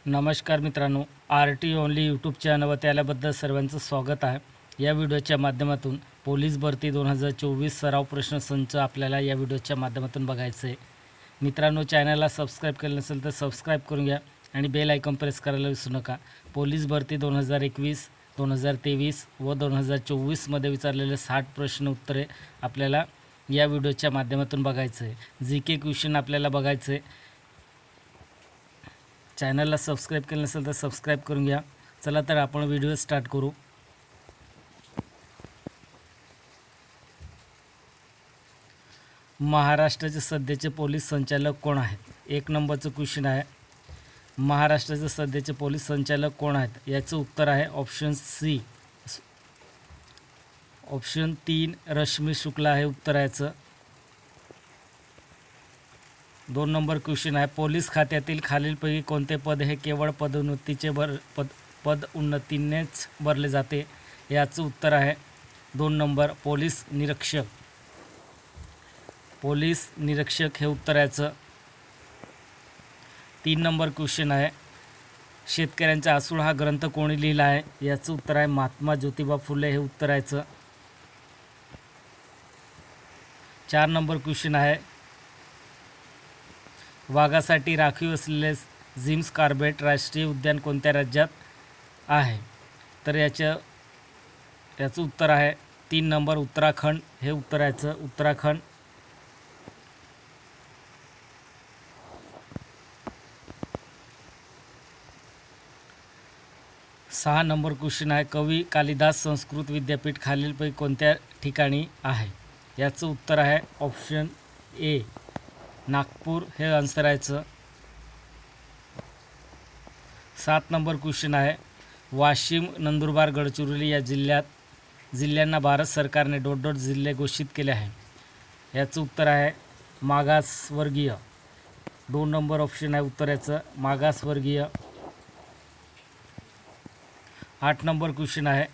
नमस्कार मित्रांनो, R T only YouTube चॅनलवर आल्याबद्दल सर्वांचं स्वागत आहे। या व्हिडिओच्या माध्यमातून पोलीस भरती 2024 सराव प्रश्नसंच आपल्याला या व्हिडिओच्या माध्यमातून बघायचं आहे। मित्रांनो, चॅनलला सबस्क्राईब केलं नसेल तर सबस्क्राईब करून घ्या आणि बेल आयकॉन प्रेस करायला विसरू नका। पोलीस भरती 2021, 2023 व 2024 मध्ये विचारलेले 60 प्रश्न उत्तरे आपल्याला या व्हिडिओच्या माध्यमातून बघायचं आहे। जीके क्वेश्चन आपल्याला बघायचं आहे। चॅनलला सबस्क्राईब केलं नसेल तर सबस्क्राईब करून घ्या। चला तर आपण व्हिडिओ स्टार्ट करू। महाराष्ट्राचे सध्याचे पोलीस संचालक कोण आहेत? 1 नंबरचं क्वेश्चन आहे, महाराष्ट्राचे सध्याचे पोलीस संचालक कोण आहेत? याचं उत्तर आहे option C, option 3 Rashmi Shukla आहे उत्तर याचं। 2 नंबर क्वेश्चन आहे, पोलीस खात्यातील खालीलपैकी कोणते पद हे केवळ पदोन्नतीनेच भरले जाते? याचं उत्तर आहे 2 नंबर पोलीस निरीक्षक। पोलीस निरीक्षक हे उत्तर याचं। 3 नंबर क्वेश्चन आहे, शेतकऱ्यांचा आसूड हा ग्रंथ कोणी लिहिला आहे? याचं उत्तर आहे महात्मा ज्योतिबा फुले हे उत्तर याचं। 4 नंबर क्वेश्चन आहे, वाघासाठी राखीव असलेले जिम्स कॉर्बेट राष्ट्रीय उद्यान कोणत्या राज्यात आहे? तर याचं उत्तर आहे 3 नंबर उत्तराखंड हे उत्तर याचं, उत्तराखंड। 6 नंबर क्वेश्चन आहे, कवी कालिदास संस्कृत विद्यापीठ खालीलपैकी कोणत्या ठिकाणी आहे? याचं उत्तर आहे ऑप्शन ए, नागपूर हे आन्सर याचं। 7 नंबर क्वेश्चन आहे, वाशिम, नंदुरबार, गडचिरोली या जिल्ह्यांना भारत सरकारने डॉट जिल्हे घोषित केले आहे। याचं उत्तर आहे मागासवर्गीय। 2 नंबर ऑप्शन आहे उत्तर याचं, मागासवर्गीय। 8 नंबर क्वेश्चन आहे,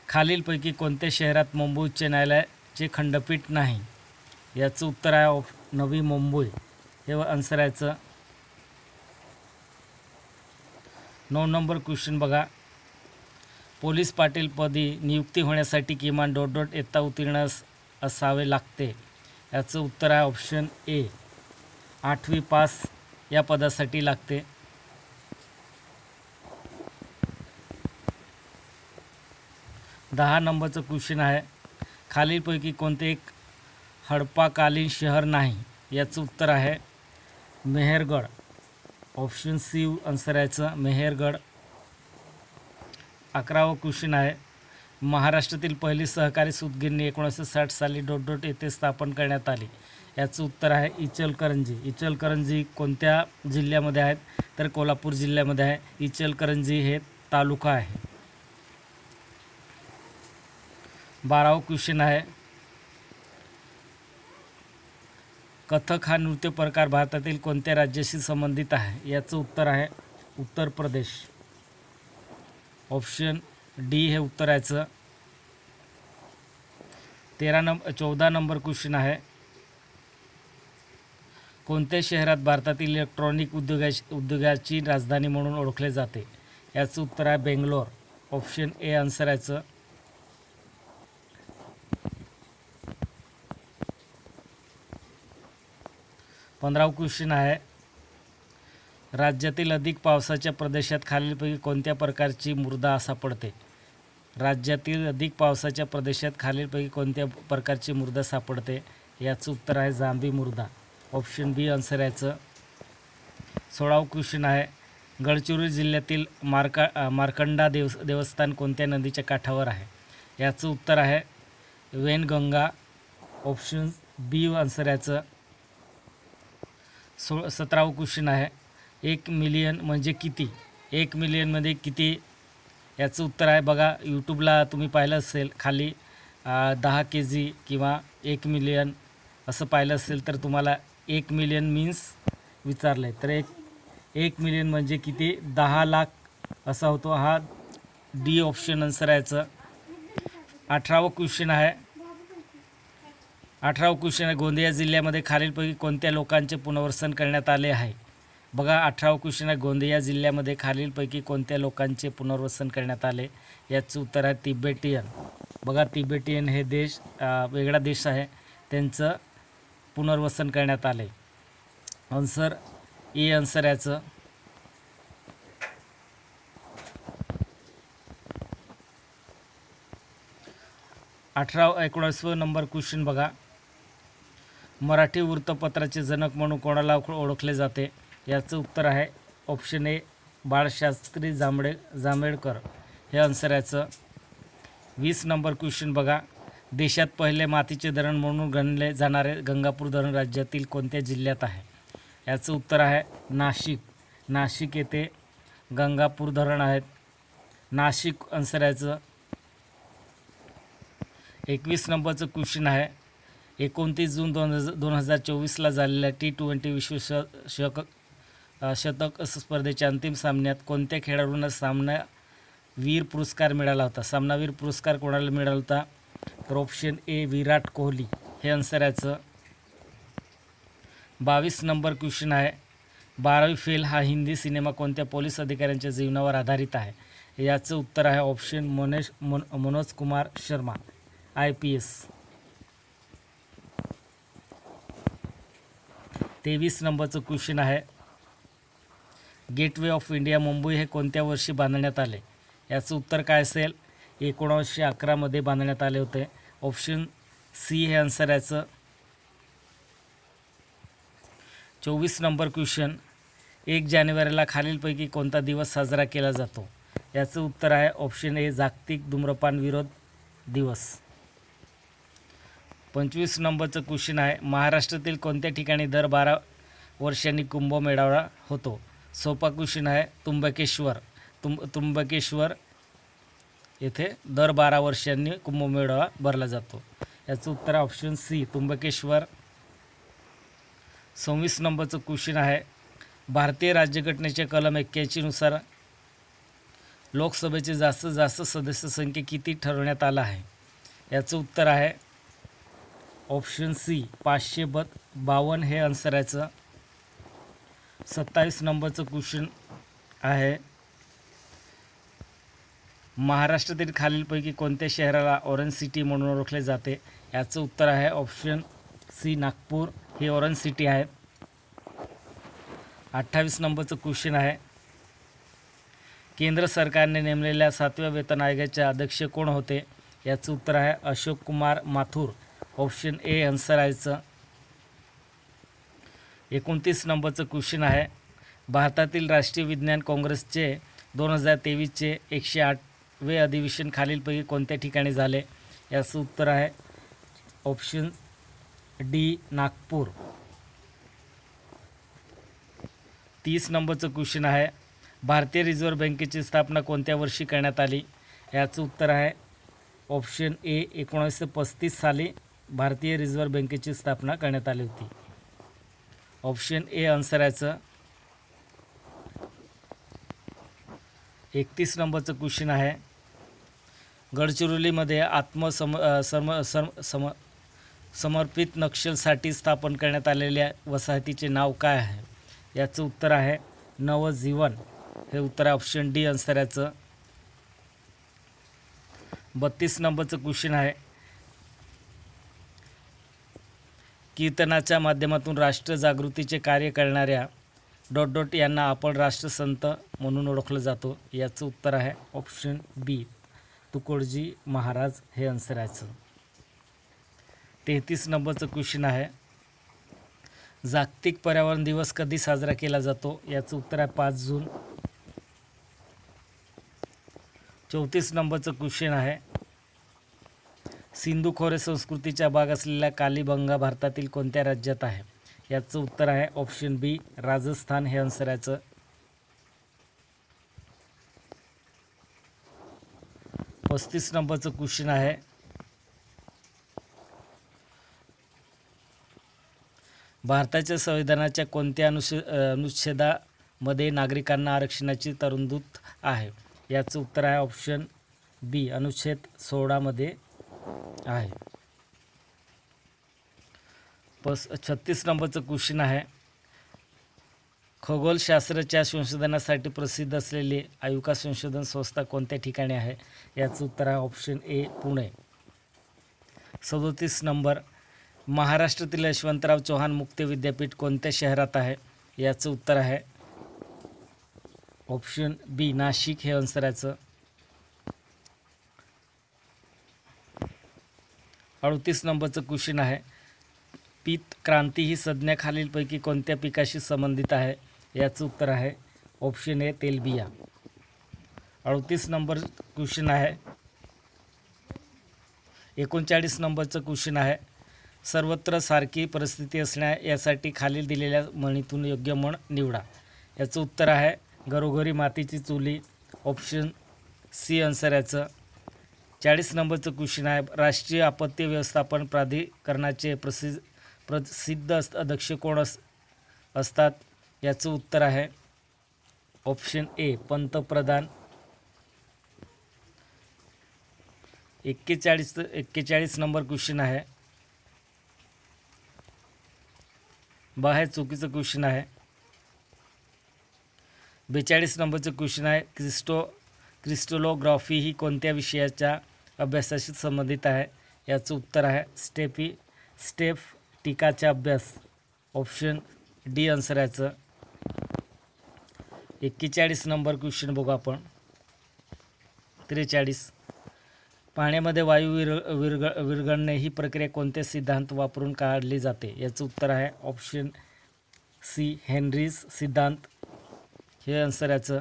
खालीलपैकी कोणत्या शहरात मुंबई उच्च न्यायालयाचे खंडपीठ नाही? याचं उत्तर आहे नवी मुंबई हे आन्सर याचं। 9 नंबर क्वेश्चन बघा, पोलीस पाटील पदी नियुक्ती होण्यासाठी किमान डॉट इयत्ता उत्तीर्ण असावे लागते? याचं उत्तर आहे ऑप्शन ए, 8वी पास या पदासाठी लागते। 10 नंबरचं क्वेश्चन आहे, खालीलपैकी कोणते एक हडपाकालीन शहर नाही? याचं उत्तर आहे मेहरगड, ऑप्शन सी आन्सर याचं, मेहरगड। 11वा क्वेश्चन आहे, महाराष्ट्रातील पहिली सहकारी सूतगिरणी 1960 साली डॉट येथे स्थापन करण्यात आली? याचं उत्तर आहे इचलकरंजी। इचलकरंजी कोणत्या जिल्ह्यामध्ये आहेत? तर कोल्हापूर जिल्ह्यामध्ये आहे। इचलकरंजी हे तालुका आहे। 12वा क्वेश्चन आहे, कथक हा नृत्य प्रकार भारतातील कोणत्या राज्याशी संबंधित आहे? याचं उत्तर आहे उत्तर प्रदेश, ऑप्शन डी हे उत्तर याचं। 14 नंबर क्वेश्चन आहे, कोणत्या शहरात भारतातील इलेक्ट्रॉनिक उद्योगाची राजधानी म्हणून ओळखले जाते? याचं उत्तर आहे बेंगलोर, ऑप्शन ए आन्सर याचं। 15वा क्वेश्चन आहे, राज्यातील अधिक पावसाच्या प्रदेशात खालीलपैकी कोणत्या प्रकारची मृदा सापडते? राज्यातील अधिक पावसाच्या प्रदेशात खालीलपैकी कोणत्या प्रकारची मृदा सापडते? याचं उत्तर आहे जांभी मृदा, ऑप्शन बी आन्सर याचं। 16वा क्वेश्चन आहे, गडचिरोली जिल्ह्यातील मार्कंडा देवस्थान कोणत्या नदीच्या काठावर आहे? याचं उत्तर आहे वैनगंगा, ऑप्शन बी आन्सर याचं। 17वा क्वेश्चन आहे, 1 मिलियन म्हणजे किती? 1 मिलियनमध्ये किती? याचं उत्तर आहे बघा, यूट्यूबला तुम्ही पाहिलं असेल खाली 10 kg किंवा 1 मिलियन असं पाहिलं असेल तर तुम्हाला 1 मिलियन मीन्स विचारलं आहे, तर 1 मिलियन म्हणजे किती? 10 लाख असा होतो, हा डी ऑप्शन आन्सर याचं। 18वा क्वेश्चन आहे, 18वा क्वेश्चन आहे, गोंदिया जिल्ह्यामध्ये खालीलपैकी कोणत्या लोकांचे पुनर्वसन करण्यात आले आहे? बघा 18वा क्वेश्चन आहे, गोंदिया जिल्ह्यामध्ये खालीलपैकी कोणत्या लोकांचे पुनर्वसन करण्यात आले? याचं उत्तर आहे तिबेटियन. बघा तिबेटियन हे देश वेगळा देश आहे, त्यांचं पुनर्वसन करण्यात आले. आन्सर ए आन्सर याचं. 19वा नंबर क्वेश्चन बघा, मराठी वृत्तपत्राचे जनक म्हणून कोणाला ओळखले जाते? याचं उत्तर आहे ऑप्शन ए बाळशास्त्री जांभेडकर हे आन्सर याचं. 20 नंबर क्वेश्चन बघा, देशात पहिले मातीचे धरण म्हणून गणले जाणारे गंगापूर धरण राज्यातील कोणत्या जिल्ह्यात आहे? याचं उत्तर आहे नाशिक. नाशिक येथे गंगापूर धरण आहेत. नाशिक आन्सर याचं. 21 नंबरचं क्वेश्चन आहे, 29 जून 2024ला झालेल्या T20 विश्वचषक शतक स्पर्धेच्या अंतिम सामन्यात कोणत्या खेळाडूंना सामनावीर पुरस्कार मिळाला होता? सामनावीर पुरस्कार कोणाला मिळाला होता? तर ऑप्शन ए विराट कोहली हे आन्सर याचं. 22 नंबर क्वेश्चन आहे, 12वी फेल हा हिंदी सिनेमा कोणत्या पोलीस अधिकाऱ्यांच्या जीवनावर आधारित आहे? याचं उत्तर आहे ऑप्शन मनोज कुमार शर्मा IPS. 23 नंबरचं क्वेश्चन आहे, गेटवे ऑफ इंडिया मुंबई हे कोणत्या वर्षी बांधण्यात आले? याचं उत्तर काय असेल? 1911 मध्ये बांधण्यात आले होते. ऑप्शन सी हे आन्सर याचं. 24 नंबर क्वेश्चन, 1 जानेवारीला खालीलपैकी कोणता दिवस साजरा केला जातो? याचं उत्तर आहे ऑप्शन ए जागतिक धूम्रपान विरोध दिवस. 25 नंबरचं क्वेश्चन आहे, महाराष्ट्रातील कोणत्या ठिकाणी दर 12 वर्षांनी कुंभमेळावा होतो? सोपा क्वेश्चन आहे, त्र्यंबकेश्वर येथे दर 12 वर्षांनी कुंभमेळावा भरला जातो. याचं उत्तर ऑप्शन सी त्र्यंबकेश्वर. 26 नंबरचं क्वेश्चन आहे, भारतीय राज्यघटनेच्या कलम 81 नुसार लोकसभेचे जास्तीत जास्त सदस्य संख्या किती ठरवण्यात आला आहे? याचं उत्तर आहे ऑप्शन सी 552 हे आन्सर याचं. 27 नंबरचं क्वेश्चन आहे, महाराष्ट्रातील खालीलपैकी कोणत्या शहराला ऑरेंज सिटी म्हणून ओळखले जाते? याचं उत्तर आहे ऑप्शन सी नागपूर हे ऑरेंज सिटी आहे. 28 नंबरचं क्वेश्चन आहे, केंद्र सरकारने नेमलेल्या 7व्या वेतन आयोगाचे अध्यक्ष कोण होते? याचं उत्तर आहे Ashok Kumar Mathur. Option A answer याचं. 29 नंबरचं क्वेश्चन आहे, भारतातील राष्ट्रीय विज्ञान काँग्रेसचे 2023चे 108वे अधिवेशन खालीलपैकी कोणत्या ठिकाणी झाले? याचं उत्तर आहे ऑप्शन डी नागपूर. 30 नंबरचं क्वेश्चन आहे, भारतीय रिझर्व्ह बँकेची स्थापना कोणत्या वर्षी करण्यात आली? याचं उत्तर आहे ऑप्शन ए 1935 साली भारतीय रिझर्व्ह बँकेची स्थापना करण्यात आली होती. ऑप्शन ए आन्सर याचं. 31 नंबरचं क्वेश्चन आहे, गडचिरोलीमध्ये समर्पित नक्षलसाठी स्थापन करण्यात आलेल्या वसाहतीचे नाव काय आहे? याचं उत्तर आहे नवजीवन हे उत्तर आहे ऑप्शन डी आन्सर याचं. 32 नंबरचं क्वेश्चन आहे, कीर्तनाच्या माध्यमातून राष्ट्र जागृतीचे कार्य करणाऱ्या ... यांना आपण राष्ट्रसंत म्हणून ओळखलं जातो. याचं उत्तर आहे ऑप्शन बी तुकडोजी महाराज हे आन्सर याचं. 33 नंबरचं क्वेश्चन आहे, जागतिक पर्यावरण दिवस कधी साजरा केला जातो? याचं उत्तर आहे 5 जून. 34 नंबरचं क्वेश्चन आहे, सिंधू खोरे संस्कृतीचा भाग असलेला कालीबंगा भारतातील कोणत्या राज्यात आहे? याचं उत्तर आहे ऑप्शन बी राजस्थान हे आन्सर याचं. 35 नंबरचं क्वेश्चन आहे, भारताच्या संविधानाच्या कोणत्या अनुच्छेदामध्ये नागरिकांना आरक्षणाची तरतूद आहे? याचं उत्तर आहे ऑप्शन बी अनुच्छेद 16 मध्ये आहे. 36 नंबरचं क्वेश्चन आहे, खगोलशास्त्राच्या संशोधनासाठी प्रसिद्ध असलेली आयुका संशोधन संस्था कोणत्या ठिकाणी आहे? याचं उत्तर आहे ऑप्शन ए पुणे. 37 नंबर, महाराष्ट्रातील यशवंतराव चव्हाण मुक्त विद्यापीठ कोणत्या शहरात आहे? याचं उत्तर आहे ऑप्शन बी नाशिक हे आन्सर याचं. 38 नंबरचं क्वेश्चन आहे, पीत क्रांती ही संज्ञा खालीलपैकी कोणत्या पिकाशी संबंधित आहे? याचं उत्तर आहे ऑप्शन ए तेलबिया. 38 नंबर क्वेश्चन आहे. 39 नंबरचं क्वेश्चन आहे, सर्वत्र सारखी परिस्थिती असण्या यासाठी खालील दिलेल्या म्हणीतून योग्य म्हण निवडा. याचं उत्तर आहे घरोघरी मातीची चुली, ऑप्शन सी आन्सर याचं. 40 नंबरचं क्वेश्चन आहे, राष्ट्रीय आपत्ती व्यवस्थापन प्राधिकरणाचे प्रसिद्ध अध्यक्ष कोण असतात? याचं उत्तर आहे ऑप्शन ए पंतप्रधान. 41 नंबर क्वेश्चन आहे, बघा चुकीचं क्वेश्चन आहे. 42 नंबरचं क्वेश्चन आहे, क्रिस्टलोग्राफी ही कोणत्या विषयाच्या अभ्यासाशी संबंधित आहे? याचं उत्तर आहे स्टेफटिकाचा अभ्यास, ऑप्शन डी आन्सर याचं. 41 नंबर क्वेश्चन बघू आपण. 43, पाण्यामध्ये वायू विरघळणे ही प्रक्रिया कोणते सिद्धांत वापरून काढली जाते? याचं उत्तर आहे ऑप्शन सी हेनरीज सिद्धांत हे आन्सर याचं.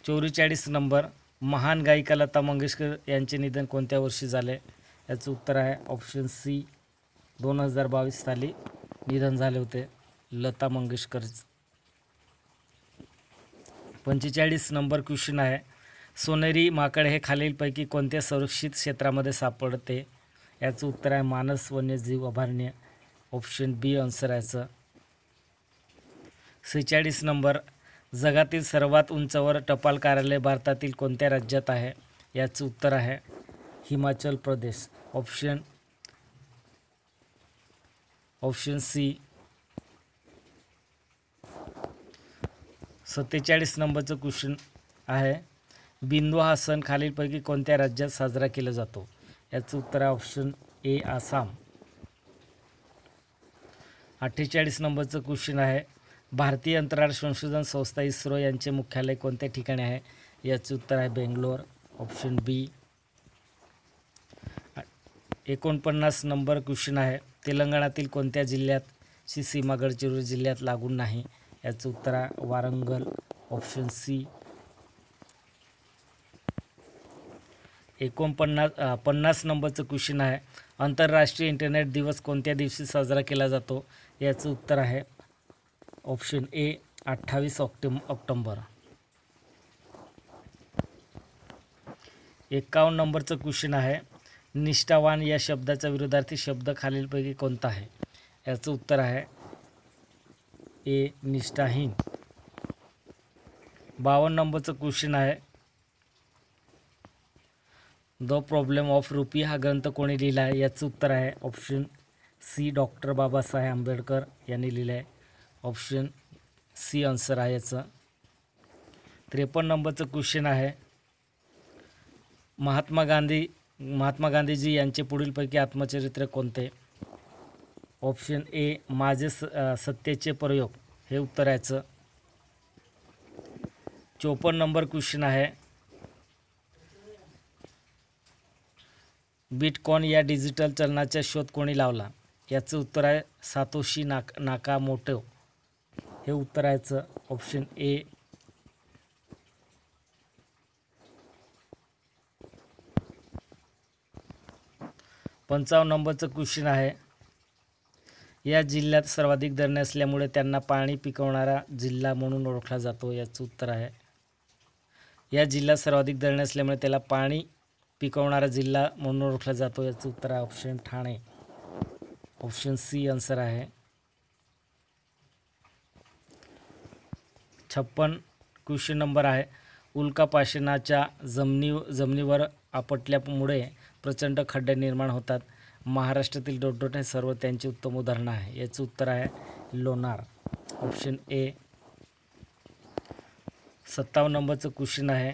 44 नंबर, महान गायिका लता मंगेशकर यांचे निधन कोणत्या वर्षी झाले? याचं उत्तर आहे ऑप्शन सी 2022 साली निधन झाले होते लता मंगेशकर. 45 नंबर क्वेश्चन आहे, सोनेरी माकड हे खालीलपैकी कोणत्या संरक्षित क्षेत्रामध्ये सापडते? याचं उत्तर आहे मानस वन्यजीव अभयारण्य, ऑप्शन बी आन्सर याचं. 46 नंबर, जगातील सर्वात उंचावर टपाल कार्यालय भारतातील कोणत्या राज्यात आहे? याचं उत्तर आहे हिमाचल प्रदेश, ऑप्शन सी. 47 नंबरचं क्वेश्चन आहे, बिंदू हा सण खालीलपैकी कोणत्या राज्यात साजरा केला जातो? याचं उत्तर आहे ऑप्शन ए आसाम. 48 नंबरचं क्वेश्चन आहे, भारतीय अंतराळ संशोधन संस्था इस्रो यांचे मुख्यालय कोणत्या ठिकाणी आहे? याचं उत्तर आहे बेंगलोर, ऑप्शन बी. 49 नंबर क्वेश्चन आहे, तेलंगणातील कोणत्या जिल्ह्याची सीमा गडचिरोली जिल्ह्यात लागून नाही? याचं उत्तर आहे वारंगल, ऑप्शन सी. 50 नंबरचं क्वेश्चन आहे, आंतरराष्ट्रीय इंटरनेट दिवस कोणत्या दिवशी साजरा केला जातो? याचं उत्तर आहे ऑप्शन ए 28 ऑक्टोबर. 51 नंबरचं क्वेश्चन आहे, निष्ठावान या शब्दाचा विरुद्धार्थी शब्द खालीलपैकी कोणता आहे? याचं उत्तर आहे ए निष्ठाहीन. 52 नंबरचं क्वेश्चन आहे, द प्रॉब्लेम ऑफ रुपी हा ग्रंथ कोणी लिहिला आहे? याचं उत्तर आहे option C doctor Babasaheb Ambedkar यांनी लिहिलं आहे, ऑप्शन सी आन्सर आहे याचं. 53 नंबरचं क्वेश्चन आहे, महात्मा गांधीजी यांचे पुढीलपैकी आत्मचरित्र कोणते? ऑप्शन ए माझे सत्तेचे प्रयोग हे उत्तर याचं. 54 नंबर क्वेश्चन आहे, बिटकॉइन या डिजिटल चलनाचा शोध कोणी लावला? याचं उत्तर आहे सातोशी नाकामोटो हे उत्तर याचं, ऑप्शन ए. 55 नंबरचं क्वेश्चन आहे, या जिल्ह्यात सर्वाधिक धरणे असल्यामुळे त्यांना पाणी पिकवणारा जिल्हा म्हणून ओळखला जातो. याचं उत्तर आहे, या जिल्ह्यात सर्वाधिक धरणे असल्यामुळे त्याला पाणी पिकवणारा जिल्हा म्हणून ओळखला जातो. याचं उत्तर आहे option Thane, option C answer आहे. 56 क्वेश्चन नंबर आहे, उल्कापाशनाच्या जमिनीवर आपटल्यामुळे प्रचंड खड्डे निर्माण होतात. महाराष्ट्रातील डोडोट हे सर्व त्यांचे उत्तम उदाहरण आहे. याचं उत्तर आहे लोणार. Option A. 57 नंबरचं क्वेश्चन आहे,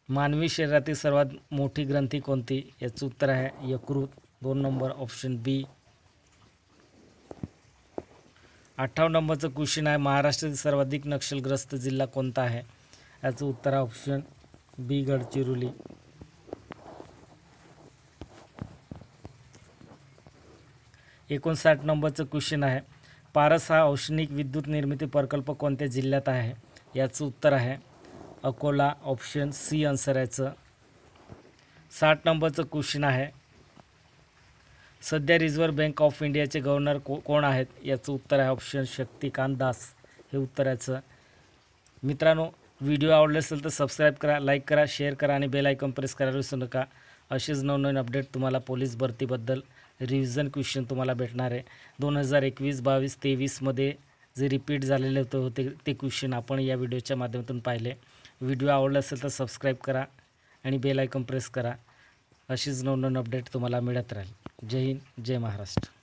मानवी शरीरातील सर्वात मोठी ग्रंथी कोणती? याचं उत्तर आहे यकृत. 2 नंबर ऑप्शन बी. 58 नंबरचं क्वेश्चन आहे, महाराष्ट्रातील सर्वाधिक नक्षलग्रस्त जिल्हा कोणता आहे? याचं उत्तर आहे ऑप्शन बी गडचिरोली. 59 नंबरचं क्वेश्चन आहे, पारस हा औष्णिक विद्युत निर्मिती प्रकल्प कोणत्या जिल्ह्यात आहे? याचं उत्तर आहे अकोला. ऑप्शन सी आन्सर याचं. 60 नंबरचं क्वेश्चन आहे, सध्या रिझर्व्ह बँक ऑफ इंडियाचे गव्हर्नर कोण आहेत? याचं उत्तर आहे ऑप्शन शक्तिकांत दास हे उत्तर याचं. मित्रांनो, व्हिडिओ आवडले असेल तर सबस्क्राईब करा, लाईक करा, शेअर करा आणि बेल आयकॉन प्रेस करायला विसरू नका. असेच नवनवीन अपडेट तुम्हाला पोलीस भरतीबद्दल रिव्हिजन क्वेश्चन तुम्हाला भेटणार आहे. 2021, 22, 23मध्ये जे रिपीट झालेले होते ते क्वेश्चन आपण या व्हिडिओच्या माध्यमातून पाहिले. व्हिडिओ आवडला असेल तर सबस्क्राईब करा आणि बेल आयकॉन प्रेस करा. अशीच नवनवीन अपडेट तुम्हाला मिळत राहील. जय हिंद, जय महाराष्ट्र.